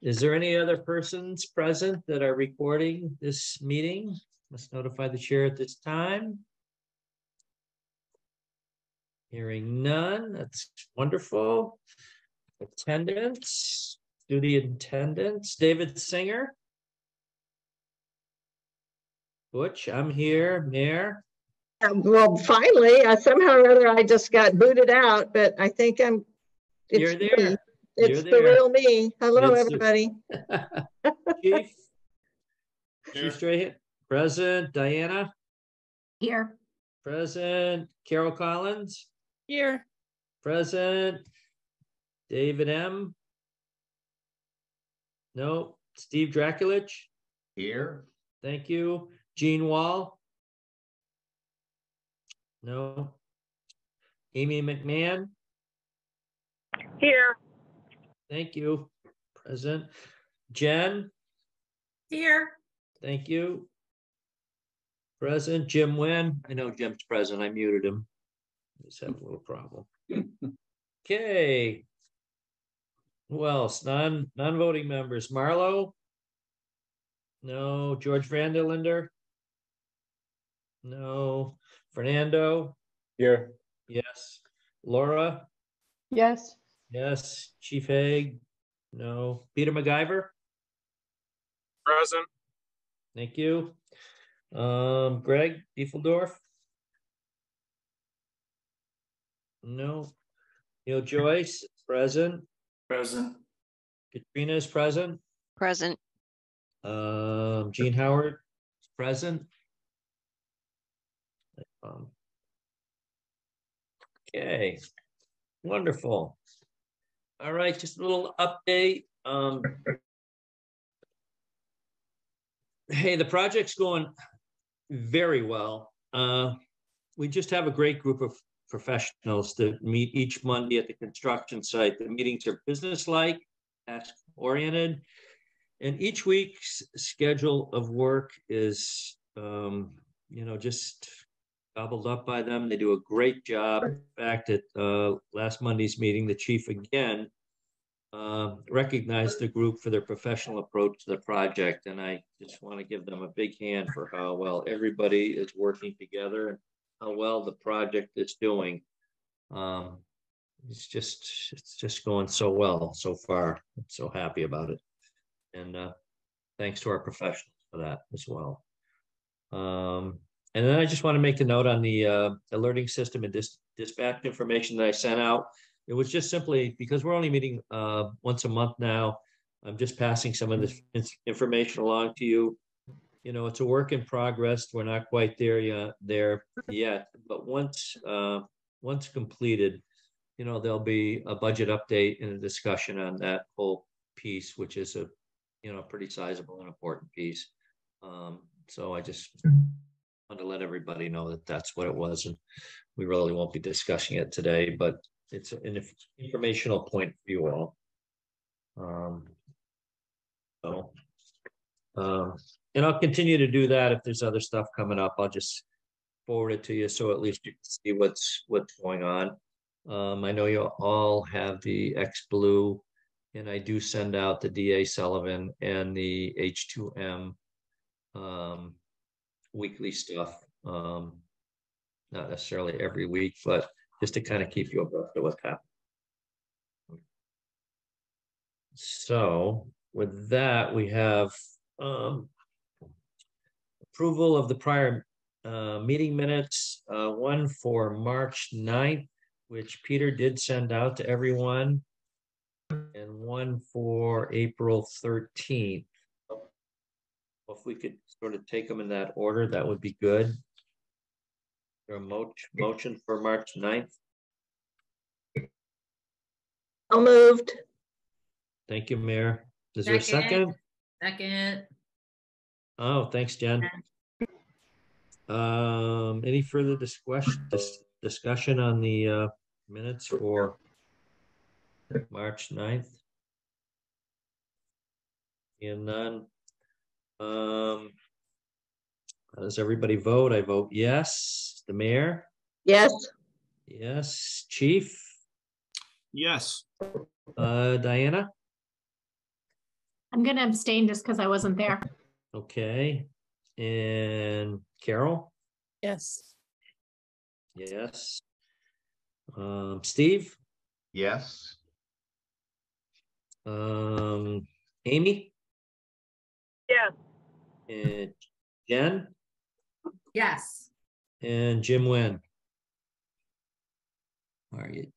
Is there any other persons present that are recording this meeting? Must notify the chair at this time. Hearing none, that's wonderful. Attendance, do the attendance. David Singer. Butch, I'm here. Mayor. Well, finally, somehow or other, I just got booted out, but I think You're there. Me. It's the real me. Hello, everybody. Chief. Chief Strahan. Present. Diana. Here. Present. Carol Collins. Here. Present. David M. No. Steve Draculich. Here. Thank you. Gene Wall. No. Amy McMahon. Here. Thank you. Present. Jen. Here. Thank you. Present. Jim Wynn. I know Jim's present. I muted him. Just have a little problem. Okay. Who else? Non-voting members. Marlo? No. George Vanderlinder? No. Fernando? Here. Yes. Laura? Yes. Yes. Chief Haig? No. Peter MacGyver? Present. Thank you. Greg Diefeldorf? No. Neil Joyce? Present. Present. Katrina is present. Present. Gene Howard is present. Okay, wonderful. All right, just a little update. Hey, the project's going very well. We just have a great group of professionals that meet each Monday at the construction site. The meetings are business-like, task-oriented, and each week's schedule of work is, just gobbled up by them. They do a great job. In fact, at last Monday's meeting, the chief again recognized the group for their professional approach to the project, and I just want to give them a big hand for how well everybody is working together and how well the project is doing. It's just going so well so far. I'm so happy about it, and thanks to our professionals for that as well. And then I just want to make a note on the alerting system and dispatch information that I sent out. It was just simply because we're only meeting once a month now. I'm just passing some of this information along to you. You know, it's a work in progress. We're not quite there yet, but once completed, you know, there'll be a budget update and a discussion on that whole piece, which is a, pretty sizable and important piece. So I just want to let everybody know that that's what it was, and we really won't be discussing it today, but it's an informational point for you all. And I'll continue to do that. If there's other stuff coming up, I'll just forward it to you, so at least you can see what's going on. I know you all have the X Blue, and I do send out the DA Sullivan and the H2M weekly stuff. Not necessarily every week, but just to kind of keep you abreast of what's happening. So with that, we have approval of the prior meeting minutes, one for March 9th, which Peter did send out to everyone, and one for April 13th. If we could sort of take them in that order, that would be good. There a motion for March 9th? So moved. Thank you, Mayor. Is there a second? Second. Oh, thanks, Jen. Any further discussion on the minutes for March 9th? And none. How does everybody vote? I vote yes. The mayor? Yes. Yes. Chief? Yes. Diana? I'm going to abstain just because I wasn't there. Okay. And Carol? Yes. Yes. Steve? Yes. Amy? Yes. And Jen? Yes. And Jim Nguyen? All right.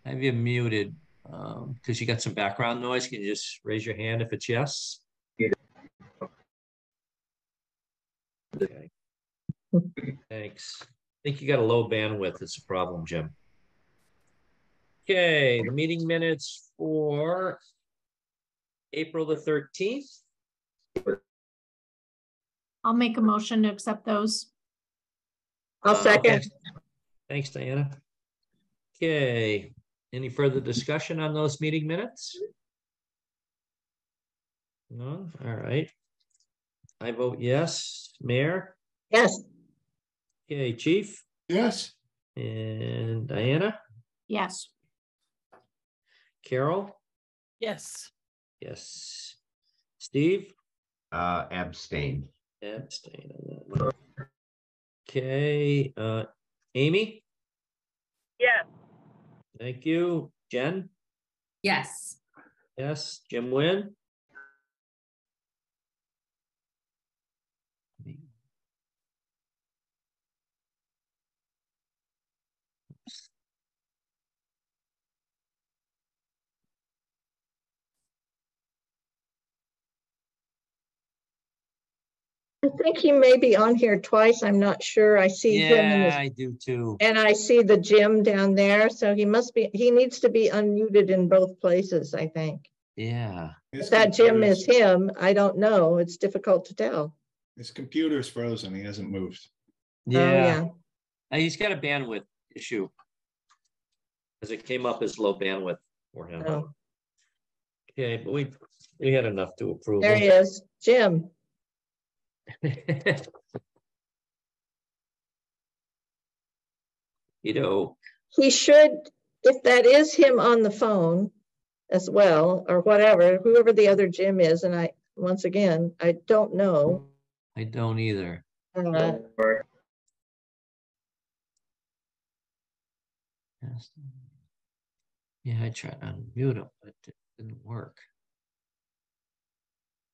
I have you muted because you got some background noise. Can you just raise your hand if it's yes? Okay. Thanks. I think you got a low bandwidth. It's a problem, Jim. Okay, the meeting minutes for April the 13th. I'll make a motion to accept those. I'll second. Thanks, Diana. Okay, any further discussion on those meeting minutes? No, all right. I vote yes. Mayor? Yes. Okay, Chief? Yes. And Diana? Yes. Carol? Yes. Yes. Steve? Abstain. Abstain on that one. Okay, Amy? Yes. Thank you. Jen? Yes. Yes. Jim Nguyen? I think he may be on here twice. I'm not sure. I see him in Yeah, this, I do too. and I see the Jim down there. So he needs to be unmuted in both places, I think. Yeah. If that Jim is him, I don't know. It's difficult to tell. His computer's frozen. He hasn't moved. Yeah. He's got a bandwidth issue. Because it came up as low bandwidth for him. Oh, Okay, but we had enough to approve. there he is. Jim. You know, He should, if that is him on the phone as well, or whatever, whoever the other Jim is, and once again, I don't know. I don't either. Yeah, I tried to unmute him, but it didn't work.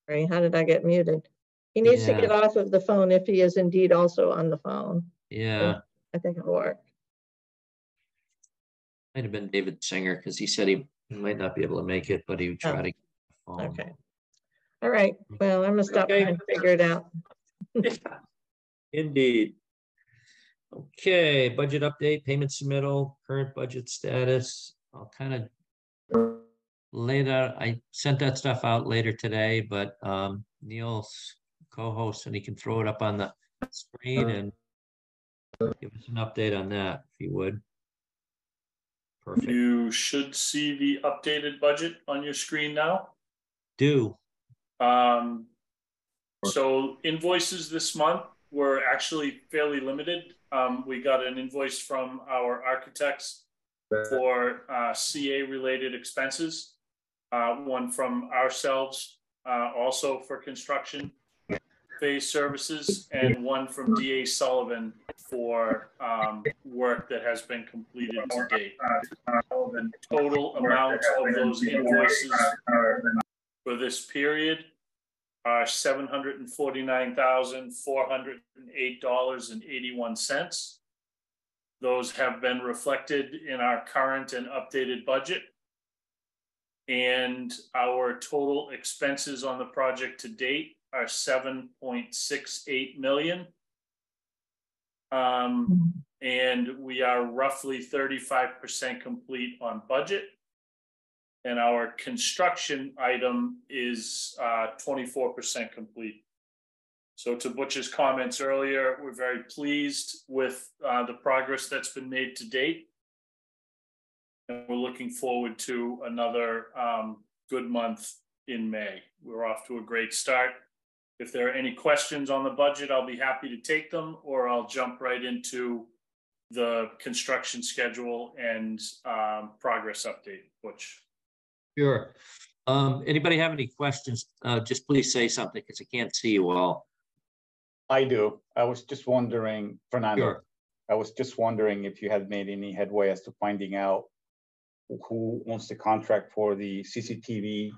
Right, how did I get muted? He needs to get off of the phone if he is indeed also on the phone. Yeah. I think it'll work. Might have been David Singer because he said he might not be able to make it, but he would try to get the phone. Okay. All right. Well, I'm gonna stop trying to figure it out. Indeed. Okay, budget update, payment submittal, current budget status. I'll kind of lay that. I sent that stuff out later today, but Neil's co-host and he can throw it up on the screen and give us an update on that if you would. Perfect. You should see the updated budget on your screen now. Do. So invoices this month were actually fairly limited. We got an invoice from our architects for CA related expenses. One from ourselves also for construction phase services, and one from DA Sullivan for work that has been completed to date. The total amount of those invoices for this period are $749,408.81. Those have been reflected in our current and updated budget. And our total expenses on the project to date are $7.68 million. And we are roughly 35% complete on budget. And our construction item is 24% complete. So to Butch's comments earlier, we're very pleased with the progress that's been made to date. And we're looking forward to another good month in May. We're off to a great start. If there are any questions on the budget, I'll be happy to take them, or I'll jump right into the construction schedule and progress update, Butch. Sure. Anybody have any questions? Just please say something because I can't see you all. I do. I was just wondering, Fernando, Sure. I was just wondering if you had made any headway as to finding out who owns the contract for the CCTV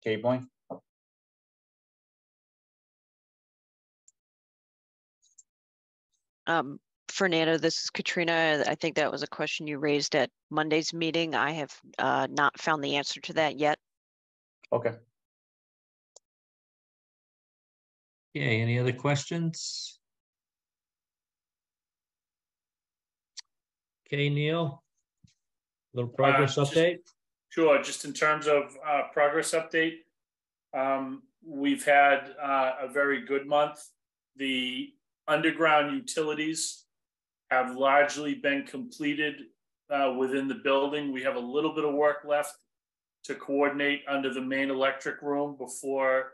cabling? Fernando, this is Katrina. I think that was a question you raised at Monday's meeting. I have not found the answer to that yet. Okay. Okay, any other questions? Okay, Neil, little progress update? Sure, just in terms of progress update, we've had a very good month. The underground utilities have largely been completed within the building. We have a little bit of work left to coordinate under the main electric room before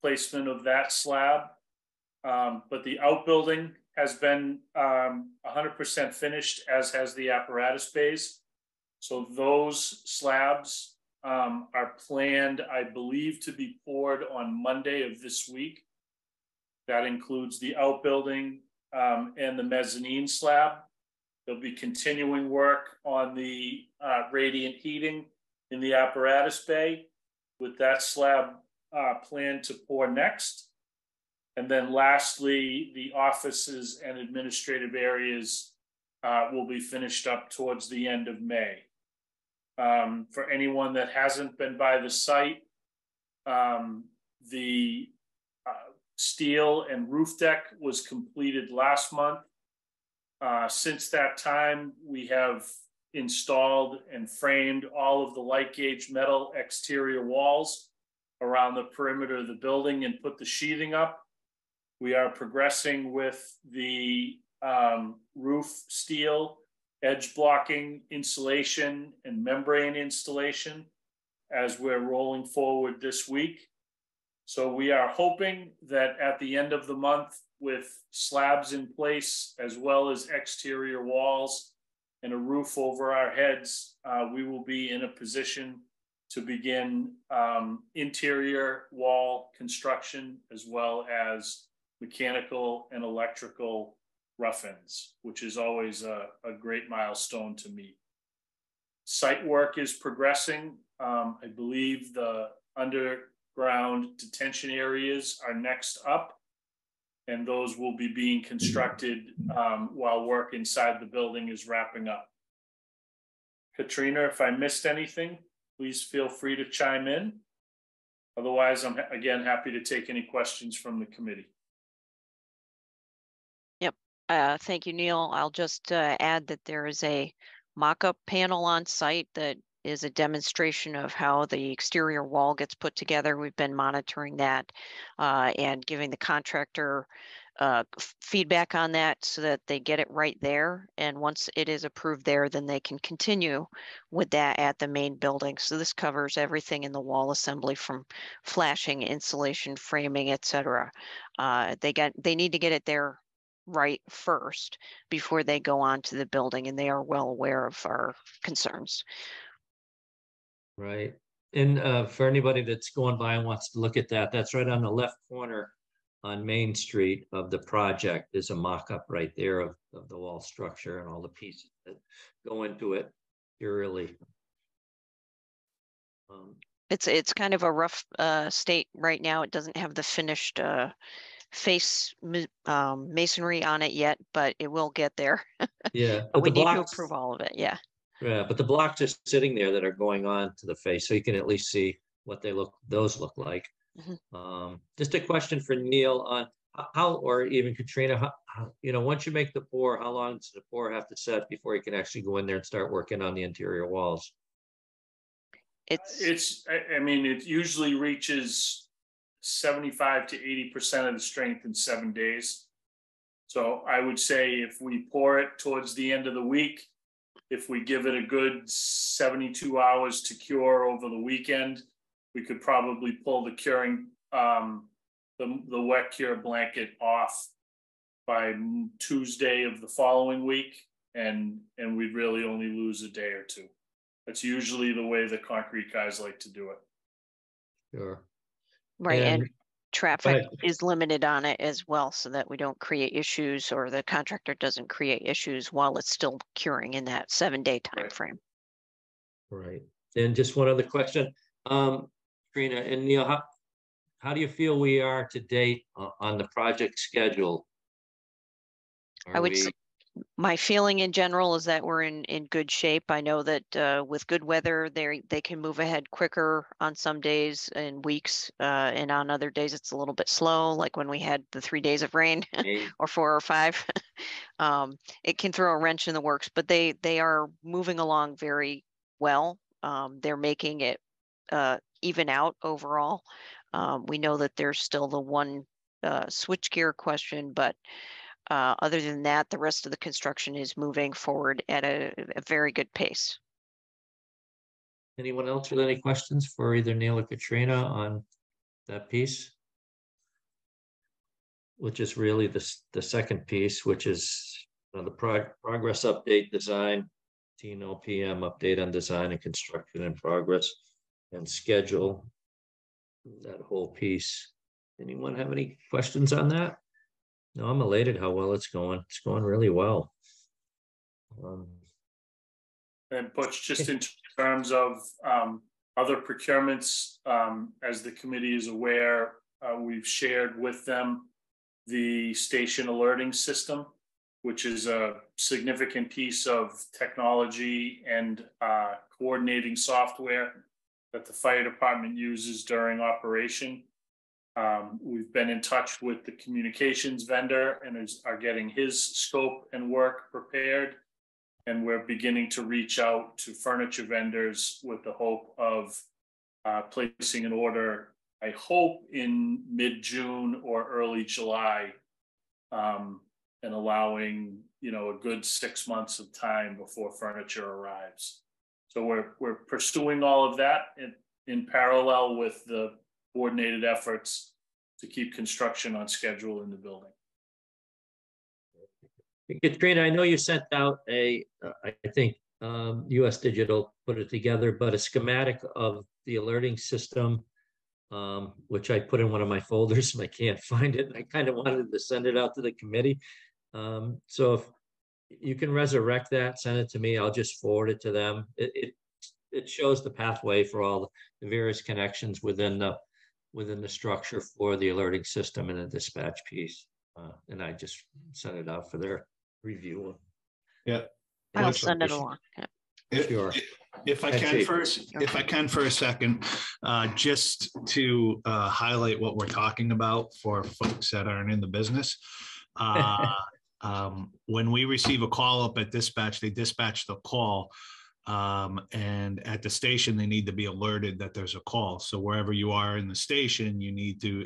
placement of that slab. But the outbuilding has been 100% finished, as has the apparatus bays. So those slabs are planned, I believe, to be poured on Monday of this week. That includes the outbuilding and the mezzanine slab. There'll be continuing work on the radiant heating in the apparatus bay, with that slab planned to pour next. And then lastly, the offices and administrative areas will be finished up towards the end of May. For anyone that hasn't been by the site, the steel and roof deck was completed last month. Since that time, we have installed and framed all of the light gauge metal exterior walls around the perimeter of the building and put the sheathing up. We are progressing with the roof steel, edge blocking insulation, and membrane installation as we're rolling forward this week. So we are hoping that at the end of the month, with slabs in place, as well as exterior walls and a roof over our heads, we will be in a position to begin interior wall construction, as well as mechanical and electrical rough-ins, which is always a great milestone to meet. Site work is progressing. I believe the underground detention areas are next up, and those will be being constructed while work inside the building is wrapping up. Katrina, if I missed anything, please feel free to chime in. Otherwise, I'm again happy to take any questions from the committee. Yep. Thank you, Neil. I'll just add that there is a mock-up panel on site that is a demonstration of how the exterior wall gets put together. We've been monitoring that and giving the contractor feedback on that so that they get it right there. And once it is approved there, then they can continue with that at the main building. So this covers everything in the wall assembly, from flashing, insulation, framing, etc. They need to get it there right first before they go on to the building, and they are well aware of our concerns. Right. And for anybody that's going by and wants to look at that, that's right on the left corner on Main Street of the project. There's a mock-up right there of the wall structure and all the pieces that go into it purely. It's kind of a rough state right now. It doesn't have the finished face masonry on it yet, but it will get there. Yeah, but we need to approve all of it. Yeah. Yeah, but the blocks are sitting there that are going on to the face, so you can at least see what those look like. Mm-hmm. Just a question for Neil on how, or even Katrina, how, once you make the pour, how long does the pour have to set before you can actually go in there and start working on the interior walls? I mean, it usually reaches 75 to 80% of the strength in 7 days. So I would say if we pour it towards the end of the week, if we give it a good 72 hours to cure over the weekend, we could probably pull the curing, the wet cure blanket off by Tuesday of the following week, and we'd really only lose a day or two. That's usually the way the concrete guys like to do it. Sure. Right, and Go traffic ahead. is limited on it as well, so that we don't create issues, or the contractor doesn't create issues while it's still curing in that 7-day time Right. frame. Right. And just one other question, Trina and Neil, how do you feel we are to date on the project schedule? I would say my feeling in general is that we're in good shape. I know that with good weather, they can move ahead quicker on some days and weeks, and on other days it's a little bit slow, like when we had the 3 days of rain or 4 or 5. It can throw a wrench in the works, but they are moving along very well. They're making it even out overall. We know that there's still the one switchgear question, but other than that, the rest of the construction is moving forward at a very good pace. Anyone else with any questions for either Neil or Katrina on that piece? Which is really the second piece, which is the progress update design, TNOPM update on design and construction in progress and schedule, that whole piece. Anyone have any questions on that? No, I'm elated how well it's going. It's going really well. And Butch, just in terms of other procurements, as the committee is aware, we've shared with them the station alerting system, which is a significant piece of technology and coordinating software that the fire department uses during operation. We've been in touch with the communications vendor and are getting his scope and work prepared. And we're beginning to reach out to furniture vendors with the hope of placing an order, I hope in mid-June or early July, and allowing, a good 6 months of time before furniture arrives. So we're pursuing all of that in parallel with the coordinated efforts to keep construction on schedule in the building. Katrina, I know you sent out I think US Digital put it together, but a schematic of the alerting system, which I put in one of my folders and I can't find it. And I kind of wanted to send it out to the committee. So if you can resurrect that, send it to me, I'll just forward it to them. It shows the pathway for all the various connections within the structure for the alerting system and the dispatch piece. And I just sent it out for their review. Yeah. I'll send it along. Yeah. Sure. If I can for a second, just to highlight what we're talking about for folks that aren't in the business. When we receive a call up at dispatch, they dispatch the call. And at the station, they need to be alerted that there's a call. So wherever you are in the station, you need to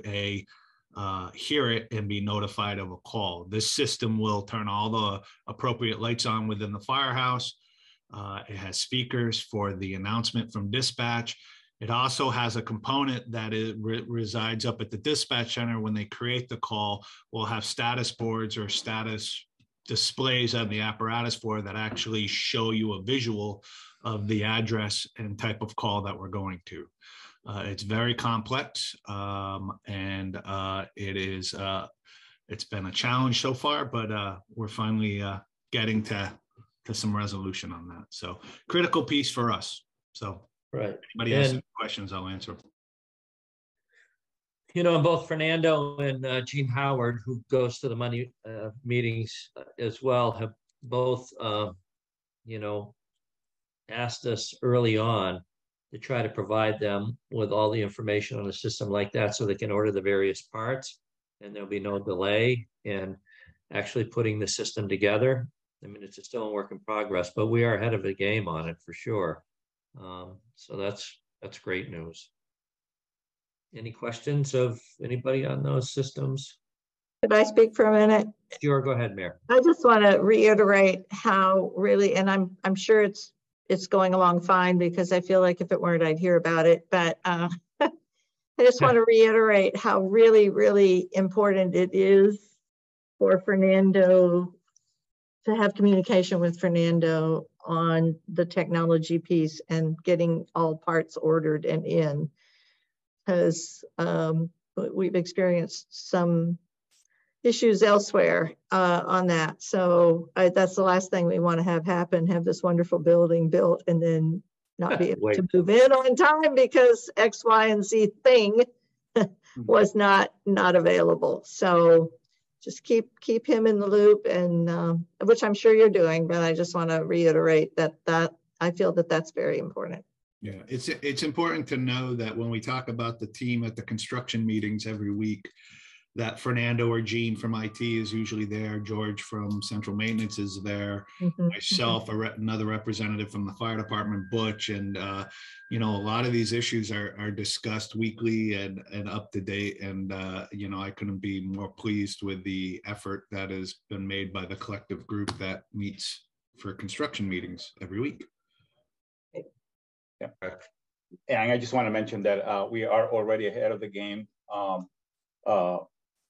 hear it and be notified of a call. This system will turn all the appropriate lights on within the firehouse. It has speakers for the announcement from dispatch. It also has a component that resides up at the dispatch center. When they create the call, we'll have status boards or status displays on the apparatus for that actually show you a visual of the address and type of call that we're going to. It's very complex, and it's been a challenge so far, but we're finally getting to some resolution on that. So critical piece for us. So right. Anybody has any questions, I'll answer. Both Fernando and Gene Howard, who goes to the money meetings as well, have both, asked us early on to try to provide them with all the information on a system like that so they can order the various parts and there'll be no delay in actually putting the system together. I mean, it's still a work in progress, but we are ahead of the game on it for sure. So that's great news. Any questions of anybody on those systems? Could I speak for a minute? Sure, go ahead, Mayor. I just want to reiterate how really, and I'm sure it's going along fine because I feel like if it weren't, I'd hear about it. But I just want to reiterate how really, really important it is for Fernando to have communication with Fernando on the technology piece and getting all parts ordered and in, because we've experienced some issues elsewhere on that. So that's the last thing we want to have happen, have this wonderful building built and then not be able to move in on time because X, Y, and Z thing was not available. So just keep him in the loop, and which I'm sure you're doing, but I just want to reiterate that I feel that that's very important. Yeah, it's important to know that when we talk about the team at the construction meetings every week, that Fernando or Gene from IT is usually there, George from Central Maintenance is there, myself, another representative from the fire department, Butch, and you know, a lot of these issues are discussed weekly and up to date, and you know, I couldn't be more pleased with the effort that has been made by the collective group that meets for construction meetings every week. Yeah, and I just want to mention that we are already ahead of the game.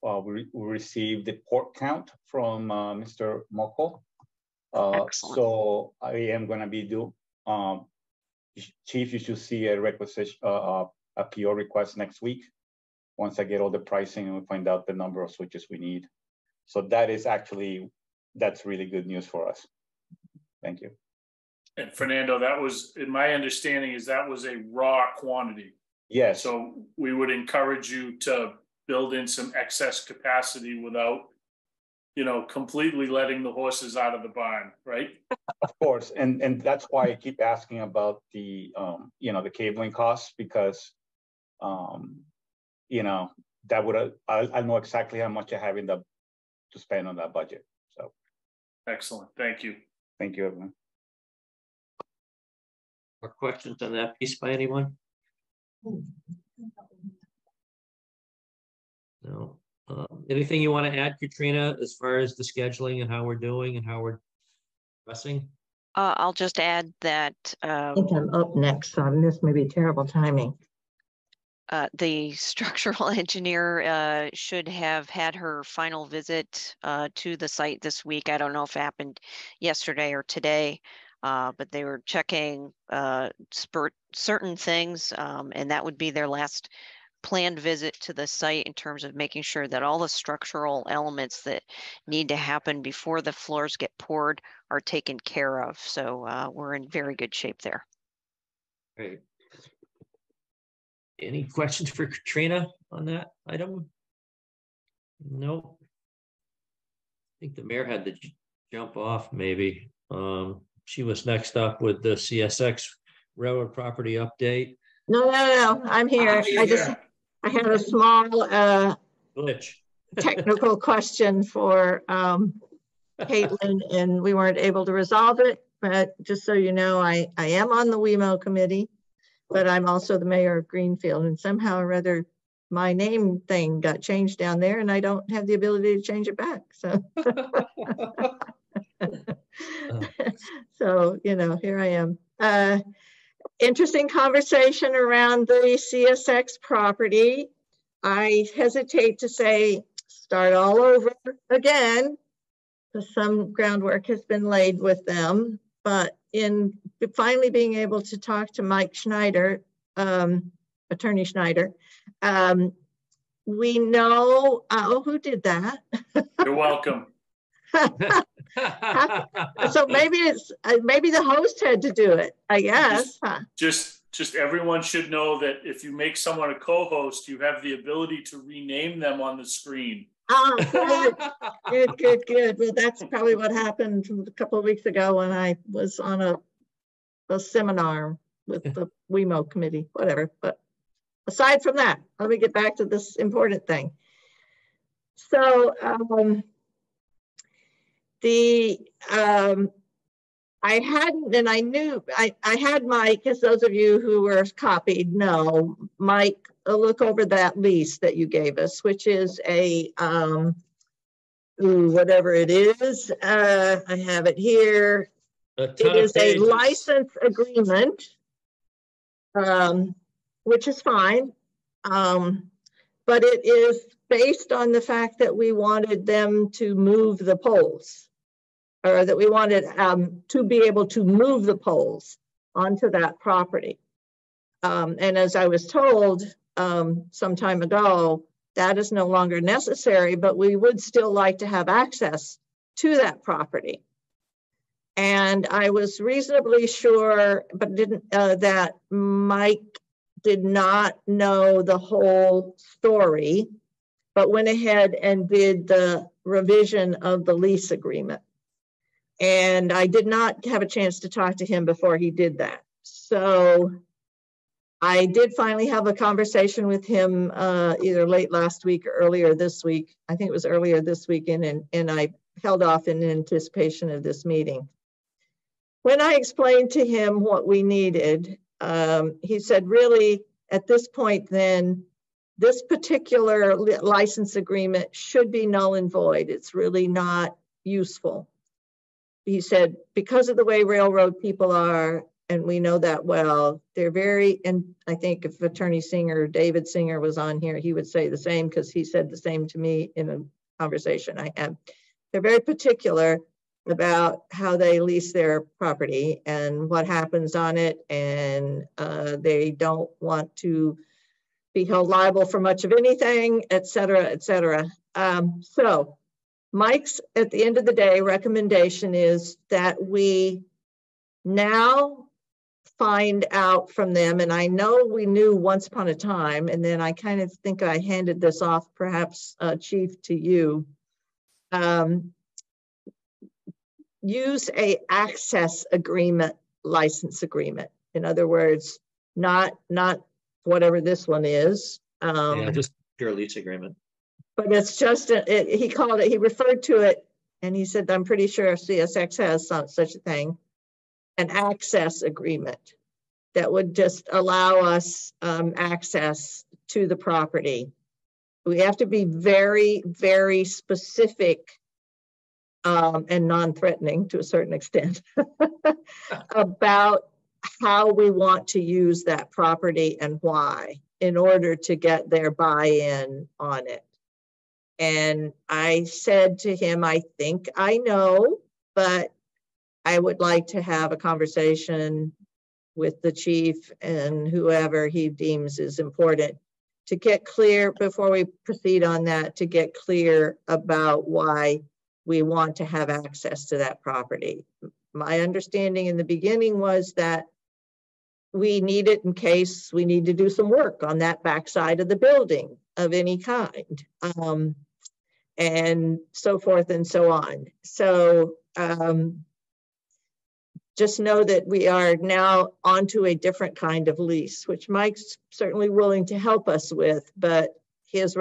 We received the port count from Mr. Moko. So I am going to be Chief, you should see a requisition, a PO request next week. Once I get all the pricing and we find out the number of switches we need. So that is actually, that's really good news for us. Thank you. And Fernando, that was, in my understanding, is that was a raw quantity. Yes. So we would encourage you to build in some excess capacity without, you know, completely letting the horses out of the barn, right? Of course, and that's why I keep asking about the, you know, the cabling costs, because, you know, that would, I know exactly how much I have to spend on that budget. So. Excellent, thank you. Thank you, everyone. More questions on that piece by anyone? No. Anything you want to add, Katrina, as far as the scheduling and how we're doing and how we're progressing? I'll just add that I think I'm up next, so this may be terrible timing. the structural engineer should have had her final visit to the site this week. I don't know if it happened yesterday or today, but they were checking certain things, and that would be their last planned visit to the site in terms of making sure that all the structural elements that need to happen before the floors get poured are taken care of. So we're in very good shape there. Great. Any questions for Katrina on that item? No. I think the mayor had to jump off maybe. She was next up with the CSX railroad property update. No, I'm here. I had a small glitch. technical question for Caitlin, and we weren't able to resolve it. But just so you know, I am on the WEMO committee, but I'm also the mayor of Greenfield, and somehow or other my name thing got changed down there, and I don't have the ability to change it back. So, so you know, here I am. Interesting conversation around the CSX property. I hesitate to say start all over again, because some groundwork has been laid with them. But in finally being able to talk to Mike Schneider, Attorney Schneider, we know, oh, who did that? You're welcome. So maybe it's maybe the host had to do it, I guess. Just everyone should know that if you make someone a co-host, you have the ability to rename them on the screen. Oh, good. Well, that's probably what happened a couple of weeks ago when I was on a seminar with the WEMO committee, whatever. But aside from that, let me get back to this important thing. So I hadn't, and I knew I had Mike, as those of you who were copied know, Mike, look over that lease that you gave us, which is a whatever it is. I have it here. It is a license agreement, which is fine, but it is based on the fact that we wanted them to move the poles or that we wanted to be able to move the poles onto that property. And as I was told some time ago, that is no longer necessary, but we would still like to have access to that property. And I was reasonably sure, but didn't, that Mike did not know the whole story, but went ahead and did the revision of the lease agreement. And I did not have a chance to talk to him before he did that. So I did finally have a conversation with him either late last week or earlier this week. I think it was earlier this weekend, and I held off in anticipation of this meeting. When I explained to him what we needed, he said, really, at this point, then, this particular license agreement should be null and void. It's really not useful. He said, because of the way railroad people are, and we know that well, they're very, and I think if Attorney Singer, David Singer was on here, he would say the same, because he said the same to me in a conversation I had. They're very particular about how they lease their property and what happens on it, and they don't want to be held liable for much of anything, et cetera, et cetera. So Mike's, at the end of the day, recommendation is that we now find out from them, and I know we knew once upon a time, and then I kind of think I handed this off, perhaps, Chief, to you. Use a access agreement, license agreement. In other words, not whatever this one is. Yeah, just pure lease agreement. But it's just, he called it, he referred to it, and he said, I'm pretty sure CSX has such a thing, an access agreement that would just allow us access to the property. We have to be very, very specific and non-threatening to a certain extent about how we want to use that property and why, in order to get their buy-in on it. And I said to him, I think I know, but I would like to have a conversation with the chief and whoever he deems is important to get clear, before we proceed on that, to get clear about why we want to have access to that property. My understanding in the beginning was that we need it in case we need to do some work on that backside of the building of any kind, and so forth and so on. So just know that we are now onto a different kind of lease, which Mike's certainly willing to help us with, but his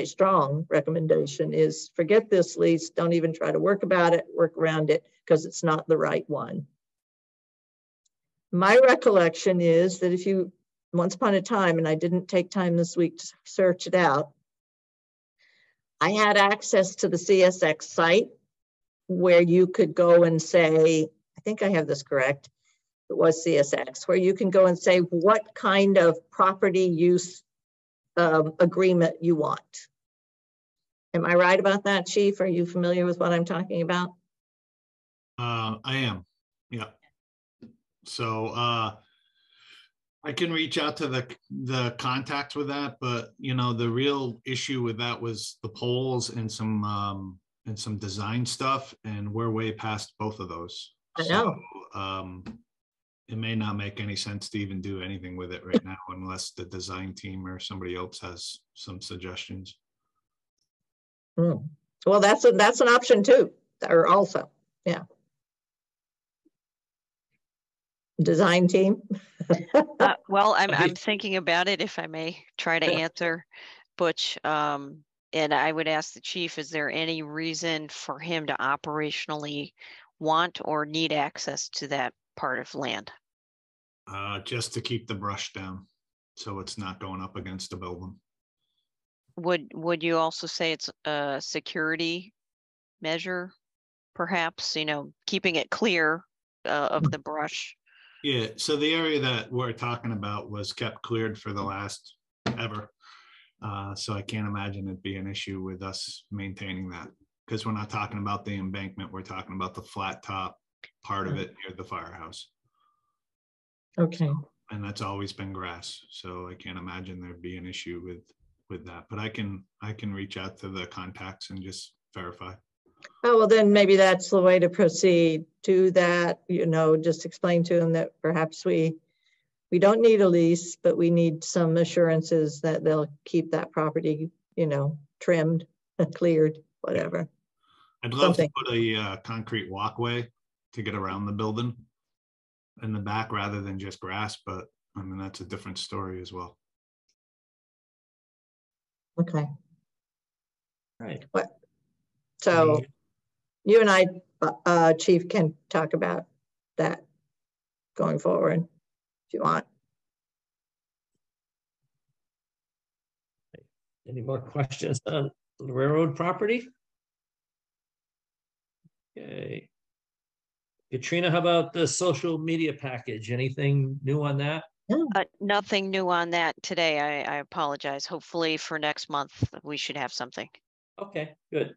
strong recommendation is forget this lease, don't even try to work around it, because it's not the right one. My recollection is that if you, once upon a time, and I didn't take time this week to search it out, I had access to the CSX site where you could go and say, I think I have this correct, it was CSX, where you can go and say what kind of property use agreement you want. Am I right about that, Chief? Are you familiar with what I'm talking about? I am, yeah. So I can reach out to the contacts with that, but you know, the real issue with that was the poles and some design stuff, and we're way past both of those. I know. So, it may not make any sense to even do anything with it right now unless the design team or somebody else has some suggestions. Well, that's an option too, or also, yeah. Design team. Well, I'm thinking about it, if I may try to answer, Butch. And I would ask the chief, is there any reason for him to operationally want or need access to that part of land? Just to keep the brush down, so it's not going up against the building. Would you also say it's a security measure, perhaps? You know, keeping it clear of the brush. Yeah. So the area that we're talking about was kept cleared for the last ever. So I can't imagine it be an issue with us maintaining that. because we're not talking about the embankment. We're talking about the flat top part of it near the firehouse. Okay. And that's always been grass. So I can't imagine there'd be an issue with that. But I can reach out to the contacts and just verify. Oh, well, then maybe that's the way to proceed. Do that, you know, just explain to them that perhaps we don't need a lease, but we need some assurances that they'll keep that property, you know, trimmed, cleared, whatever. I'd love Something. to put a concrete walkway to get around the building in the back rather than just grass, but I mean, that's a different story as well. Okay. Right. So you and I, Chief, can talk about that going forward if you want. Any more questions on the railroad property? Okay. Katrina, how about the social media package? Anything new on that? Nothing new on that today. I apologize. Hopefully for next month, we should have something. Okay, good.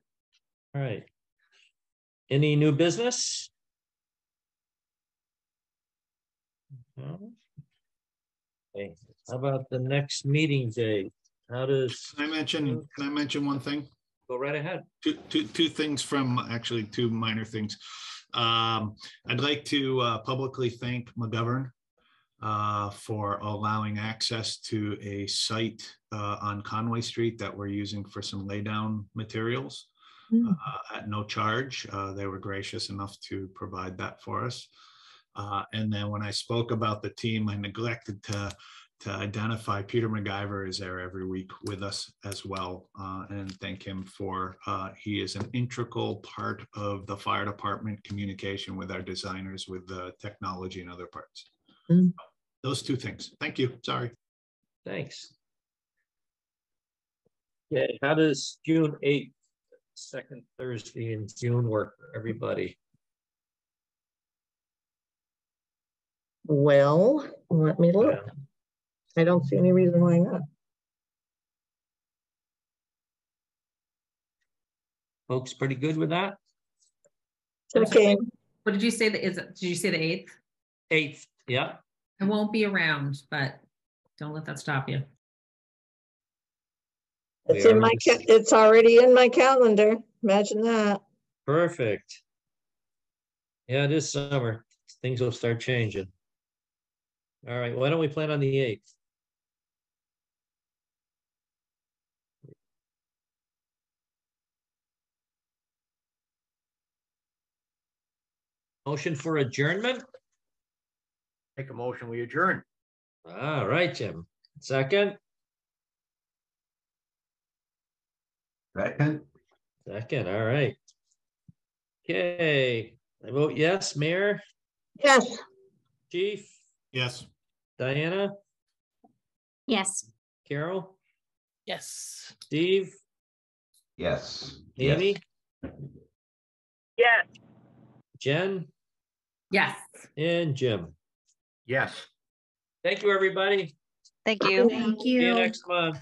All right. Any new business? No? Okay. How about the next meeting date? How does? Can I mention one thing? Go right ahead. Two things from, actually two minor things. I'd like to publicly thank McGovern for allowing access to a site on Conway Street that we're using for some laydown materials at no charge. They were gracious enough to provide that for us. And then when I spoke about the team, I neglected to identify Peter MacGyver is there every week with us as well, and thank him for, he is an integral part of the fire department communication with our designers, with the technology and other parts. Those two things. Thank you. Sorry. Thanks. Okay, how does June 8th, second Thursday in June work for everybody? Well, let me look. I don't see any reason why not. Folks pretty good with that? Okay. What did you say that is it? Did you say the 8th? 8th, yeah. I won't be around, but don't let that stop you. It's in my it's already in my calendar. Imagine that. Perfect. Yeah, it is summer. Things will start changing. All right, why don't we plan on the 8th? Motion for adjournment? Make a motion, we adjourn. All right, Jim. Second? Second. Second, all right. Okay, I vote yes. Mayor? Yes. Chief? Yes. Diana? Yes. Carol? Yes. Steve? Yes. Amy? Yes. Jen? Yes. And Jim. Yes. Thank you, everybody. Thank you. Thank See you you. next month.